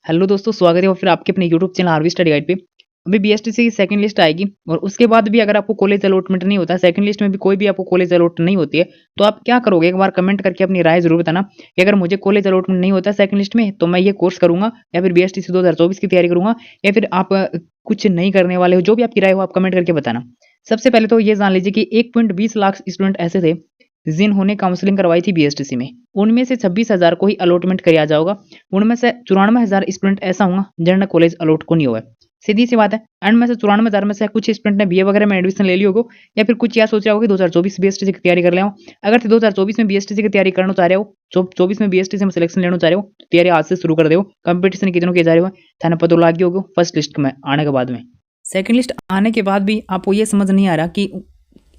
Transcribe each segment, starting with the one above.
Hello दोस्तों, स्वागत है और फिर आपके अपने YouTube channel RV study guide पे। अभी बीएसटीसी की सेकंड लिस्ट आएगी और उसके बाद भी अगर आपको कॉलेज अलॉटमेंट नहीं होता है, सेकंड लिस्ट में भी कोई भी आपको कॉलेज अलॉट नहीं होती है, तो आप क्या करोगे? एक बार कमेंट करके अपनी राय ज़रूर बताना कि अगर मुझे कॉलेज अलॉटमेंट नहीं होता है सेकंड लिस्ट में, तो मैं ये कोर्स करूँगा या फिर बीएसटीसी 2024 की तैयारी करूँगा या फिर आप कुछ नहीं करने वाले हो। जो भी आपकी राय हो आप कमेंट करके बताना। सबसे पहले तो ये जान लीजिए कि 1.20 लाख स्टूडेंट ऐसे थे जिन्होंने काउंसलिंग करवाई थी बीएसटीसी में। उनमें से 26,000 को ही अलॉटमेंट किया जाएगा। उनमें से 94,000 स्टूडेंट ऐसा होगा जिन्हें कॉलेज अलॉट को नहीं हुआ है। सीधी सी बात है। एंड में से 94,000 में से कुछ स्टूडेंट ने बीए वगैरह में एडमिशन ले ली होगा या फिर कुछ यह सोच रहा होगा कि 2024 बीएसटीसी की तैयारी कर ले आओ। अगर 2024 में बीएसटीसी की तैयारी करना चाह रहे हो, 24 में बीएसटीसी में सिलेक्शन लेना चाह रहे हो, तो तैयारी आज से शुरू कर दो। कंपटीशन कितनों किए जा रहे हो थाना पता लग गया होगा फर्स्ट लिस्ट में आने के बाद में। सेकंड लिस्ट आने के बाद भी आपको ये समझ नहीं आ रहा कि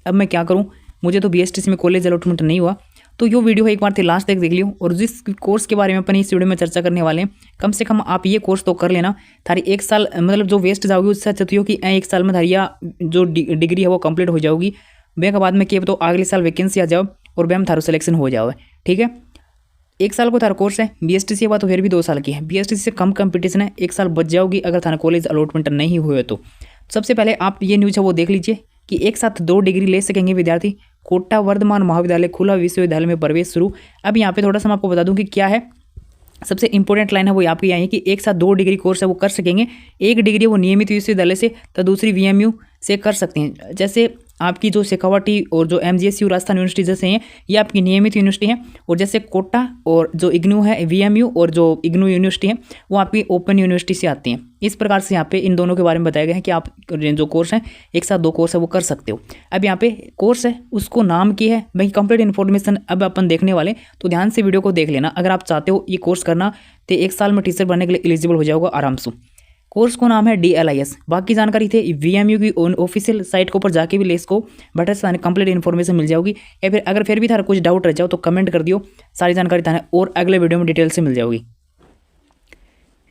अब मैं क्या करूं, मुझे तो बीएसटीसी में कॉलेज अलॉटमेंट नहीं हुआ। तो यो वीडियो एक बार थी लास्ट तक देख लियो। और जिस कोर्स के बारे में अपन इस वीडियो में चर्चा करने वाले हैं, कम से कम आप ये कोर्स तो कर लेना। थारी एक साल मतलब जो वेस्ट जाओगी उससे अच्छा तो कि एक साल में थारी या जो डिग्री है वो कंप्लीट हो जाओगी। वे के बाद में क्या तो अगले साल वैकेंसी आ जाओ और वे हम थारो सिलेक्शन हो जाओ। ठीक है, एक साल को थारा कोर्स है। बीएसटीसी के बाद तो फिर भी 2 साल की है। बीएसटीसी से कम कंपटीशन है, एक साल बच जाओगी अगर थारा कॉलेज अलॉटमेंट नहीं हुए तो। सबसे पहले आप ये न्यूज़ है वो देख लीजिए कि एक साथ 2 डिग्री ले सकेंगे विद्यार्थी। कोटा वर्धमान महाविद्यालय खुला विश्वविद्यालय में प्रवेश शुरू। अब यहाँ पे थोड़ा सा मैं आपको बता दूं कि क्या है। सबसे इंपॉर्टेंट लाइन है वो आपकी यहाँ है कि एक साथ 2 डिग्री कोर्स है वो कर सकेंगे। एक डिग्री वो नियमित विश्वविद्यालय से तो दूसरी वीएमयू से कर सकते हैं। जैसे आपकी जो शेखावाटी और जो एमजीएसयू राजस्थान यूनिवर्सिटी जैसे हैं ये आपकी नियमित यूनिवर्सिटी है। और जैसे कोटा और जो इग्नू है वीएमयू और जो इग्नू यूनिवर्सिटी है वो आपकी ओपन यूनिवर्सिटी से आती हैं। इस प्रकार से यहाँ पे इन दोनों के बारे में बताया गया है कि आप जो कोर्स हैं एक साथ 2 कोर्स है वो कर सकते हो। अब यहाँ पे कोर्स है उसको नाम की है भाई कंप्लीट इन्फॉर्मेशन अब अपन देखने वाले, तो ध्यान से वीडियो को देख लेना। अगर आप चाहते हो ये कोर्स करना तो 1 साल में टीचर बनने के लिए एलिजिबल हो जाओगे आराम से। कोर्स को नाम है DLIS। बाकी जानकारी थे वीएमयू की ऑफिशियल साइट के ऊपर जाके भी ले इसको बट थाने कंप्लीट इन्फॉर्मेशन मिल जाएगी। या फिर अगर फिर भी थारा कुछ डाउट रह जाओ तो कमेंट कर दियो, सारी जानकारी थाने और अगले वीडियो में डिटेल से मिल जाएगी।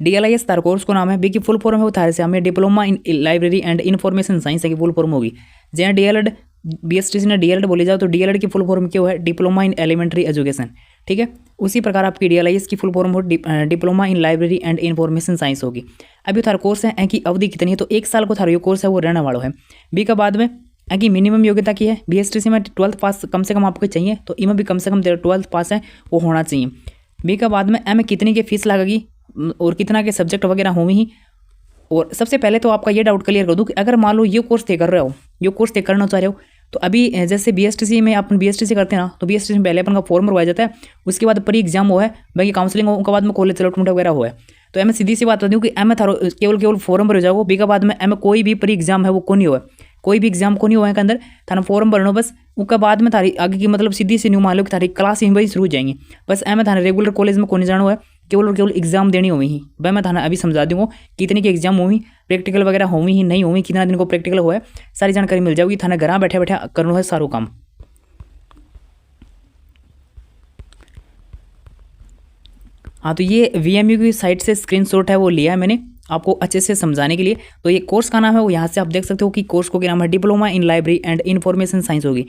DLIS तार कोर्स को नाम है, बी की फुल फॉर्म है वो थारे से हमें diploma in library and information science की फुल फॉर्म होगी। जहाँ DLED बीएसटीसी ने DLED बोली जाओ तो DLED की फुल फॉर्म क्यों है, डिप्लोमा इन एलिमेंट्री एजुकेशन। ठीक है, उसी प्रकार आपकी DLIS की फुल फॉर्म हो diploma in library and information science होगी। अभी थारा कोर्स है कि अवधि कितनी है, तो 1 साल को थारा ये कोर्स है वो रहने वाला है। बी का बाद में कि मिनिमम योग्यता की है, बीएसटीसी में 12th पास कम से कम आपको चाहिए, तो इनमें भी कम से कम 12th पास है वो होना चाहिए। बी का बाद में एम कितनी की फीस लगेगी और कितना के सब्जेक्ट वगैरह होंगे ही। और सबसे पहले तो आपका ये डाउट क्लियर कर दूँ कि अगर मान लो ये कोर्स तय कर रहे हो, ये कोर्स तय करना चाह रहे हो, तो अभी जैसे बीएसटीसी में अपन बीएसटीसी करते हैं ना, तो बीएसटीसी में पहले अपन का फॉर्म भरवाया जाता है, उसके बाद प्री एग्जाम हुआ है, बाकी काउंसलिंग हो, उनके बाद में कॉलेज अलॉटमेंट वगैरह हुआ है। तो एम सीधी सी बात बता दूँ कि एम थारो केवल फॉर्म भर जाओ। बी के बाद में एम कोई भी प्री एग्जाम है वो को नहीं हुआ, कोई भी एग्जाम को नहीं हुआ है के अंदर थाना फॉर्म भरनो बस। उसके बाद में थारी आगे की मतलब सीधी सी न्यू मान लो कि थारी क्लास ही वही शुरू हो जाएंगी। बस एम थाना रेगुलर कॉलेज में को नहीं जाना हुआ है, केवल और केवल एग्जाम देनी हुई ही। भाई मैं थाना अभी समझा दूंगा कितने की एग्जाम हुई, प्रैक्टिकल वगैरह हुई ही नहीं हुई, कितना दिन को प्रैक्टिकल हुआ है, सारी जानकारी मिल जाएगी। थाना घर बैठे बैठे करना है सारो काम। हाँ, तो ये वीएमयू की साइट से स्क्रीनशॉट है वो लिया है मैंने आपको अच्छे से समझाने के लिए। तो ये कोर्स का नाम है वो यहाँ से आप देख सकते हो कि कोर्स को क्या नाम है, diploma in library and information science होगी।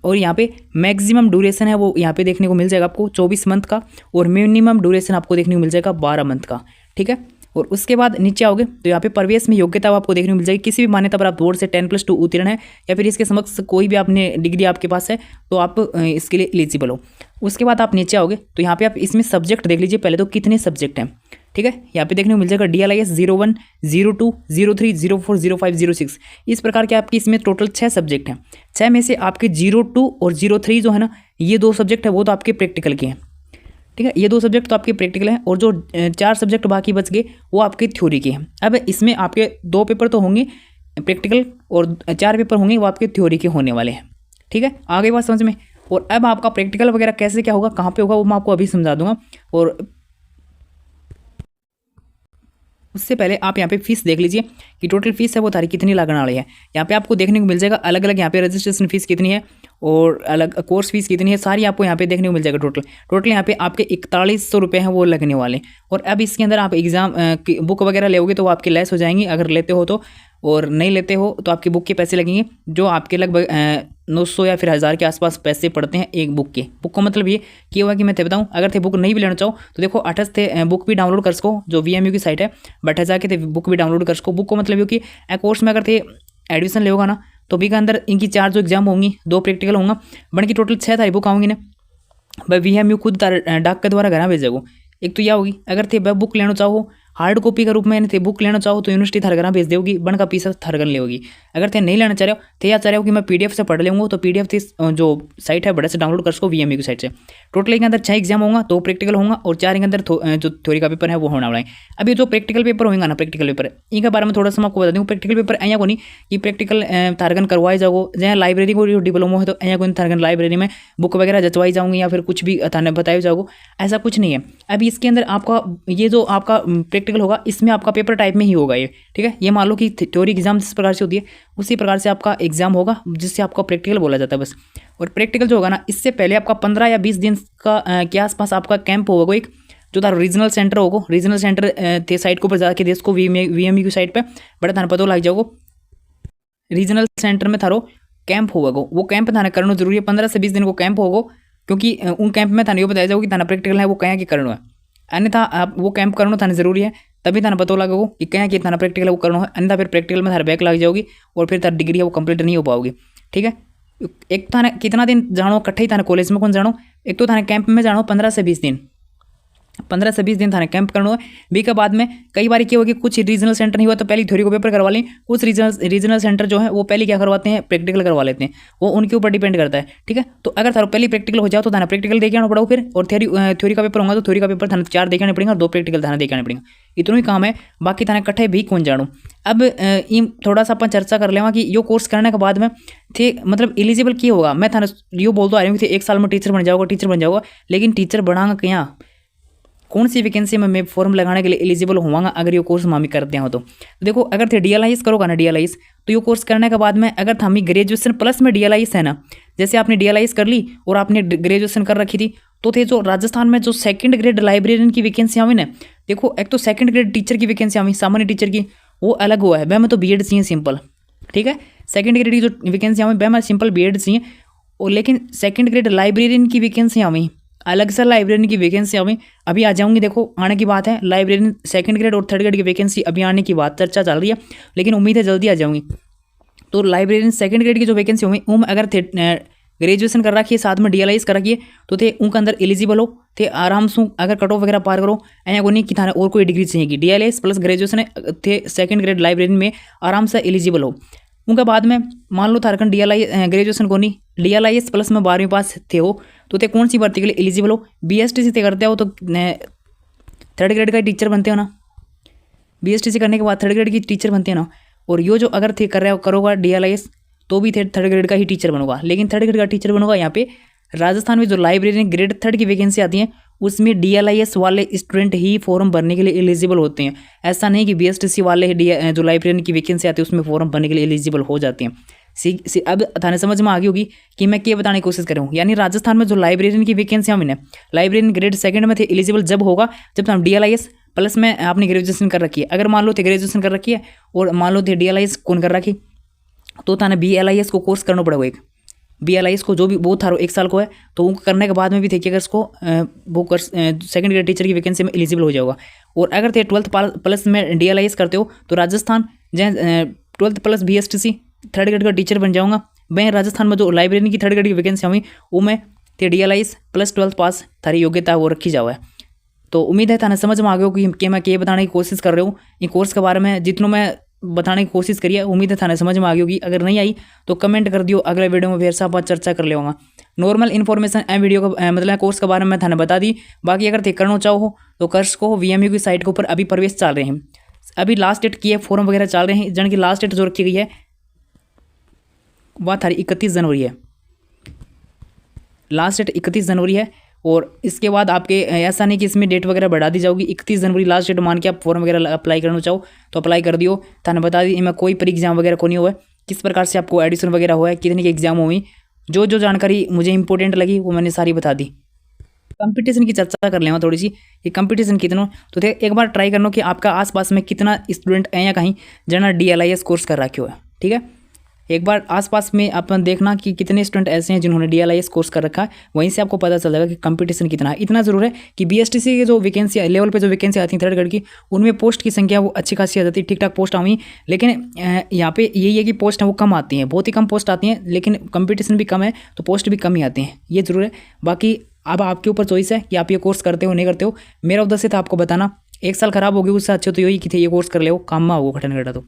और यहाँ पे मैक्सिमम ड्यूरेशन है वो यहाँ पे देखने को मिल जाएगा आपको 24 मंथ का, और मिनिमम ड्यूरेशन आपको देखने को मिल जाएगा 12 मंथ का। ठीक है, और उसके बाद नीचे आओगे तो यहाँ पे प्रवेश में योग्यता आपको देखने को मिल जाएगी। किसी भी मान्यता पर आप बोर्ड से 10+2 उत्तीर्ण है या फिर इसके समक्ष कोई भी आपने डिग्री आपके पास है तो आप इसके लिए एलिजिबल हो। उसके बाद आप नीचे आओगे तो यहाँ पे आप इसमें सब्जेक्ट देख लीजिए पहले तो कितने सब्जेक्ट हैं। ठीक है, यहाँ पे देखने को मिल जाएगा DLIS 01, 02, 03, 04, 05, 06। इस प्रकार के आपकी इसमें टोटल 6 सब्जेक्ट हैं। 6 में से आपके 02 और 03 जो है ना, ये 2 सब्जेक्ट है वो तो आपके प्रैक्टिकल के हैं। ठीक है, ये 2 सब्जेक्ट तो आपके प्रैक्टिकल हैं और जो 4 सब्जेक्ट बाकी बच गए वो आपके थ्योरी के हैं। अब इसमें आपके 2 पेपर तो होंगे प्रैक्टिकल और 4 पेपर होंगे वो आपके थ्योरी के होने वाले हैं। ठीक है, आगे बात समझ में। और अब आपका प्रैक्टिकल वगैरह कैसे क्या होगा, कहाँ पे होगा, वो मैं आपको अभी समझा दूंगा। और उससे पहले आप यहाँ पे फीस देख लीजिए कि टोटल फीस है वो तारीख कितनी लगने वाली है। यहाँ पे आपको देखने को मिल जाएगा अलग अलग यहाँ पे रजिस्ट्रेशन फीस कितनी है और अलग कोर्स फीस कितनी है सारी आपको यहाँ पे देखने को मिल जाएगा। टोटल यहाँ पे आपके 4100 रुपये हैं वो लगने वाले। और अब इसके अंदर आप एग्ज़ाम बुक वगैरह लेोगे तो वो आपकी लेस हो जाएंगी अगर लेते हो तो, और नहीं लेते हो तो आपकी बुक के पैसे लगेंगे जो आपके लगभग 900 या फिर 1000 के आसपास पैसे पड़ते हैं एक बुक के। बुक का मतलब ये कि हुआ कि मैं थे बताऊँ, अगर थे बुक नहीं भी लेना चाहो तो देखो 28 थे बुक भी डाउनलोड कर सको जो VMU की साइट है, बट 1000 के थे बुक भी डाउनलोड कर सको। बुक को मतलब ये कि कोर्स में अगर थे एडमिशन ले होगा ना तो भी के अंदर इनकी 4 जो एग्जाम होंगी 2 प्रैक्टिकल होंगे, बन की टोटल 6 तारीख बुक आऊँगी ना भाई VMU खुद डाक के द्वारा घर भेज देगो। एक तो यह होगी अगर थे वेब बुक लेना चाहो हार्ड कॉपी के रूप में थे बुक लेना चाहो तो यूनिवर्सिटी थारे घर भेज देगी, बन का पीस थारे घर लेगी। अगर थे नहीं लेना चाह रहे हो थे या चाह रहे हो कि मैं PDF से पढ़ लूँगा तो PDF से जो साइट है बड़े से डाउनलोड कर सको VMU की साइट से। टोटल के अंदर 6 एग्जाम होगा, 2 प्रैक्टिकल होगा और 4 के अंदर जो थ्योरी का पेपर है वो होने वाला है। अभी जो प्रैक्टिकल पेपर होगा ना प्रैक्टिकल पेपर इनके बारे में थोड़ा सा मैं आपको बता दूँ। प्रैक्टिकल पेपर ऐसा को नहीं कि प्रैक्टिकल थारगन करवाए जाओ, जहाँ लाइब्रेरी को डिप्लोमा है तो ऐसा को थारगन लाइब्रेरी में बुक वगैरह जचवाई जाऊँगी या फिर कुछ भी थाने बताए जाओ, ऐसा कुछ नहीं है। अभी इसके अंदर आपका ये जो आपका प्रैक्टिकल होगा इसमें आपका पेपर टाइप में ही होगा ये, ठीक है। ये मान लो कि थ्योरी एग्जाम जिस प्रकार से होती है उसी प्रकार से आपका एग्जाम होगा जिससे आपका प्रैक्टिकल बोला जाता है बस। और प्रैक्टिकल जो होगा ना इससे पहले आपका 15 या 20 दिन का के आसपास आपका कैंप होगा एक जो था रीजनल सेंटर होगा। रीजनल सेंटर थे साइट के ऊपर जाके देश को VMU की साइट पे बड़ा थाना पता लग जाओगे। रीजनल सेंटर में थारो कैंप होगा वो कैंप थाना करना जरूरी है। 15 से 20 दिन को कैंप होगा क्योंकि उन कैंप में थाने ये बताया जाओगे कि थाना प्रैक्टिकल है वो कहीं की करना है, अन्यथा आप वो कैंप करना थाने जरूरी है तभी थाना पता लगेगा कि कहीं कि थाना प्रैक्टिकल वो करना है, अन्यथा फिर प्रैक्टिकल में थारा बैक लग जाओगी और फिर तार डिग्री है वो कंप्लीट नहीं हो पाओगी, ठीक है। एक थाने कितना दिन जानो कट्ठे ही थाने कॉलेज में कौन जानो, एक तो थाने कैंप में जानो 15 से 20 दिन, 15 से 20 दिन थाने कैंप करना है। बी के बाद में कई बार क्या होगी कुछ रीजनल सेंटर नहीं हुआ तो पहले थ्योरी को पेपर करवा लें, कुछ रीजनल सेंटर जो है वो पहले क्या करवाते हैं प्रैक्टिकल करवा लेते हैं, वो उनके ऊपर डिपेंड करता है, ठीक है। तो अगर थारा पहले प्रैक्टिकल हो जाओ तो थाना प्रैक्टिकल देके आना पड़ेगा फिर, और थ्योरी का पेपर होगा तो थ्योरी का पेपर थाना 4 देखे आने पड़ेगा और 2 प्रैक्टिकल थाना देखे आने पड़ेगा। इतना ही काम है, बाकी थाने कट्ठे भी कौन जानू। अब थोड़ा सा अपन चर्चा कर लेवा कि यो कोर्स करने के बाद में थे मतलब एलिजिबल क्या होगा। मैं थाने यो बोलता आ रही हूँ कि 1 साल में टीचर बन जाओगा, लेकिन टीचर बनागा क्या, कौन सी वैकेंसी में मैं फॉर्म लगाने के लिए एलिजिबल होवांगा अगर ये कोर्स मामी करते हो तो देखो अगर थे DLIS करोगा ना DLIS तो ये कोर्स करने के बाद में अगर हमी ग्रेजुएशन प्लस में DLIS है ना, जैसे आपने DLIS कर ली और आपने ग्रेजुएशन कर रखी थी तो थे जो राजस्थान में जो 2nd ग्रेड लाइब्रेरियन की वैकेंसी आई ना, देखो एक तो 2nd ग्रेड टीचर की वैकेंसी आई सामान्य टीचर की वो अलग हुआ है, वह में तो BEd चाहिए सिंपल, ठीक है। 2nd ग्रेड की जो वैकेंसी आई वह में सिंपल BEd चाहिए, और लेकिन 2nd ग्रेड लाइब्रेरियन की वैकेंसी आई अलग से लाइब्रेरियन की वैकेंसी अभी आ जाऊंगी। देखो आने की बात है, लाइब्रेरियन 2nd ग्रेड और 3rd ग्रेड की वैकेंसी अभी आने की बात चर्चा चल रही है, लेकिन उम्मीद है जल्दी आ जाऊंगी। तो लाइब्रेरियन 2nd ग्रेड की जो वैकेंसी हुई अगर थे ग्रेजुएशन कर रखी है साथ में DLIS कर रखी है तो थे उनके अंदर एलिजिबल हो थे आराम से, अगर कट ऑफ वगैरह पार करो ऐसा को नहीं कि थाने और कोई डिग्री चाहिए, DLIS प्लस ग्रेजुएशन थे 2nd ग्रेड लाइब्रेरियन में आराम से एलिजिबल हो। उनके बाद में मान लो थारखंड DLIS ग्रेजुएशन को नहीं DLIS प्लस में 12वीं पास थे हो तो थे कौन सी भर्ती के लिए एलिजिबल हो, BSTC थे करते हो तो 3rd ग्रेड का टीचर बनते हो ना, BSTC करने के बाद 3rd ग्रेड की टीचर बनते हैं ना। और यो जो अगर थे कर रहे हो करोगा DLIS तो भी थे 3rd ग्रेड का ही टीचर बनोगा, लेकिन 3rd ग्रेड का टीचर बनोगा यहाँ पे राजस्थान में जो लाइब्रेरी ग्रेड 3rd की वैकेंसी आती है उसमें DLIS वाले स्टूडेंट ही फॉर्म भरने के लिए एलिजिबल होते हैं, ऐसा नहीं कि BSTC वाले जो लाइब्रेरी की वैकेंसी आती है उसमें फॉर्म भरने के लिए एलिजिबल हो जाते हैं। अब थाने समझ में आ गई होगी कि मैं क्या बताने की कोशिश कर रहा हूँ। यानी राजस्थान में जो लाइब्रेरियन की वैकेंसी है लाइब्रेरियन ग्रेड 2nd में थे एलिजिबल जब होगा जब हम DLIS प्लस में आपने ग्रेजुएशन कर रखी है। अगर मान लो थे ग्रेजुएशन कर रखी है और मान लो थे DLIS कौन कर रखी तो थाने BLIS को कोर्स करना पड़ेगा एक, BLIS को जो भी वो थारो 1 साल को है तो वो करने के बाद में भी थे कि अगर इसको वो 2nd ग्रेड टीचर की वैकेंसी में एलिजिबल हो जाएगा। और अगर थे 12th प्लस में DLIS करते हो तो राजस्थान जहाँ 12th plus BSTC 3rd grade का टीचर बन जाऊँगा। मैं राजस्थान में जो लाइब्रेरी की 3rd ग्रेड की वैकेंसी हुई वो में थे DLIS प्लस 12th पास थारी योग्यता वो रखी जाओ है। तो उम्मीद है थाने समझ में आ गया कि मैं क्या बताने की कोशिश कर रहा हूँ इन कोर्स के बारे में, जितना मैं बताने की कोशिश करिए उम्मीद है थाने समझ में आ गई होगी। अगर नहीं आई तो कमेंट कर दियो, अगले वीडियो में फिर से आप चर्चा कर लेगा। नॉर्मल इन्फॉर्मेशन वीडियो का मतलब कोर्स के बारे में थाने बता दी, बाकी अगर थे करना चाहो तो कर सको। VMU की साइट के ऊपर अभी प्रवेश चल रहे हैं, अभी लास्ट डेट की है, फॉर्म वगैरह चल रहे हैं, जन की लास्ट डेट जो रखी गई है वह थारी 31 जनवरी है, लास्ट डेट 31 जनवरी है। और इसके बाद आपके ऐसा नहीं कि इसमें डेट वगैरह बढ़ा दी जाओगी, 31 जनवरी लास्ट डेट मान के आप फॉर्म वगैरह अप्लाई करना चाहो तो अप्लाई कर दियो। थाने बता दी मैं कोई पर एग्जाम वगैरह को नहीं हुआ है, किस प्रकार से आपको एडिशन वगैरह हुआ है, कितने के एग्जाम हुई जो जो जानकारी मुझे इंपॉर्टेंट लगी वो मैंने सारी बता दी। कंपटीशन की चर्चा कर लें थोड़ी सी कि कंपटीशन कितना, तो एक बार ट्राई करना कि आपका आसपास में कितना स्टूडेंट है या कहीं जना DLIS कोर्स कर रखे हो है। ठीक है, एक बार आसपास में अपन देखना कि कितने स्टूडेंट ऐसे हैं जिन्होंने DLIS कोर्स कर रखा है, वहीं से आपको पता चल जाएगा कि कंपटीशन कितना है। इतना जरूर है कि BSTC के जो वैकेंसी लेवल पे जो वैकेंसी आती है थर्ड ग्रेड की, उनमें पोस्ट की संख्या वो अच्छी खासी आ जाती है, ठीक ठाक पोस्ट आई, लेकिन यहाँ पे यही है कि पोस्ट है वो कम आती हैं, बहुत ही कम पोस्ट आती हैं, लेकिन कंपटीशन भी कम है तो पोस्ट भी कम ही आती हैं, ये जरूर है। बाकी अब आपके ऊपर चॉइस है कि आप ये कोर्स करते हो नहीं करते हो। मेरा उद्देश्य था आपको बताना, 1 साल खराब हो गया उससे अच्छे तो यही कि थे ये कोर्स कर ले, काम में होगा खटन घटा तो।